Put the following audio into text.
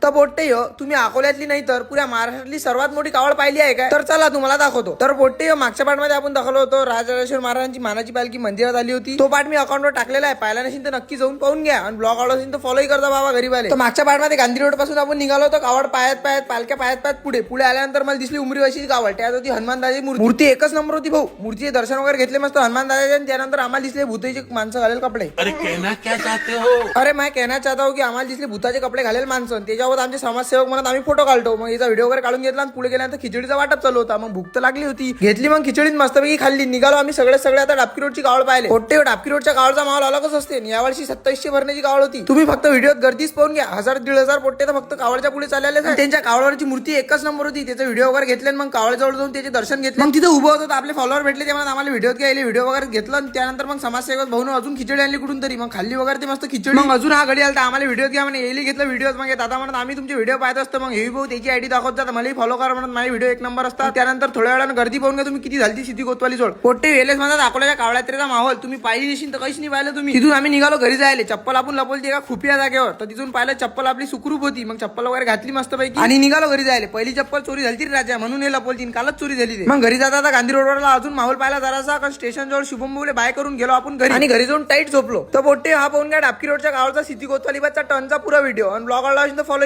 तर पोट्टे तुम्ही अकोल्यातली नाही तर पुऱ्या महाराष्ट्रातली सर्वात मोठी कावड पाहिली आहे काय? तर चला तुम्हाला दाखवतो. तर पोट्टे मागच्या पाठमध्ये आपण दाखवलं होतं राजराजेश्वर महाराजांची मानाची पालखी मंदिरात आली होती. तो पाठ मी अकाउंटवर टाकलेला आहे, पाहिला नसेल तर नक्की जाऊन पाहून घ्या आणि ब्लॉग आवडला असेल तर फॉलोही करता बाबा गरीब आले. तर मागच्या पाठमध्ये गांधी रोड पासून आपण निघालो होतो कावड पायात पायात पालख्या पायात पायात पुढे आल्यानंतर मला दिसली उमरीवाशीची कावड. त्यात होती हनुमान दादाची मूर्ती एकच नंबर होती भाऊ. मूर्तीचे दर्शन वगैरे घेतले मस्त हनुमान दादाचे आणि त्यानंतर आम्हाला दिसले भूताचे माणसं घालेल कपडे. अरे कहना क्या चाहते हो? अरे मैं कहना चाहता हूँ की आम्हाला दिसले भूताचे कपडे घालेल माणसं. त्याच्यावर आमचे समाजसेवक म्हणत आम्ही फोटो काढतो. मग याचा व्हिडिओ वगैरे काढून घेतला आणि पुढे गेल्यानंतर खिचडीचा वाटप चालू होता. मग भूक तर लागली होती, घेतली मग खिचडीत मस्तपैकी खाल्ली. निघालो आम्ही सगळे आता डापकी रोडची कावड पाहिले. पोट्टे डापकी रोडच्या कावडचा माहोल अलगच असते. यावर्षी 2700 भरण्याची कावड होती. तुम्ही फक्त व्हिडिओत गर्दीच पाहून घ्या. 1000-1500 पोट्टे तर फक्त कावडच्या पुढे चालले. त्यांच्या कावडवरची मूर्ती एकच नंबर होती. त्याचा व्हिडिओ वगैरे घेतले मग कावडजवळ जाऊन त्याचे दर्शन घेतले. मग तिथे उभं होतं आपले फॉलोअर भेटले. ते म्हणत आम्हाला व्हिडिओत घ्यायला व्हिडिओ वगैरे घेतलं आणि त्यानंतर मग समाजसेवक भाऊन अजून खिचडी आणली कुठून तरी. मग खाल्ली वगैरे ते मस्त खिचडी. मग अजून हा घडी आला आम्हाला व्हिडिओ घ्या म्हणे. येईल घेतलं व्हिडिओ. मग दादा म्हणत आम्ही तुमचे व्हिडिओ पाहत असतो. मग हे भाऊ त्याची आयडी दाखवत जातात, मलाही फॉलो करा म्हणत. माझे व्हिडिओ एक नंबर असतात. त्यानंतर थोड्या वेळानं गर्दी पाहून घ्या तुम्ही किती झाली सिद्धी कोतवाली जोड. पोट्टे वेलेस म्हणतात अकोल्याच्या कावड्यात्रेचा माहोल तुम्ही पाहिली नशील तर काहीच नाही पाहिलं तुम्ही. तिथून आम्ही निघालो घरी जायला. चप्पल आपण लपवली एका खुफिया जागेवर. तर तिथून पाहिलं चप्पल आपली सुखरूप होती. मग चप्पल वगैरे घातली मस्तपैकी आणि निघालो घरी जायला. पहिली चप्पल चोरी झाली ती राजा म्हणून हे लपवली, कालच चोरी झाली. मग घरी जाता आता गांधी रोडवर अजून माहोल पाहिला जरासा. कारण स्टेशन जवळ शुभम भाऊले बाय करून गेलो आपण घरी आणि घरी जाऊन टाईट झोपलो. तर पोट्टे हा पाहून घ्या डापकी रोडच्या गावाचा सिद्धी कोतवाली टनचा पुरा व्हिडिओ आणि ब्लॉग आवडला असेल तर फॉलो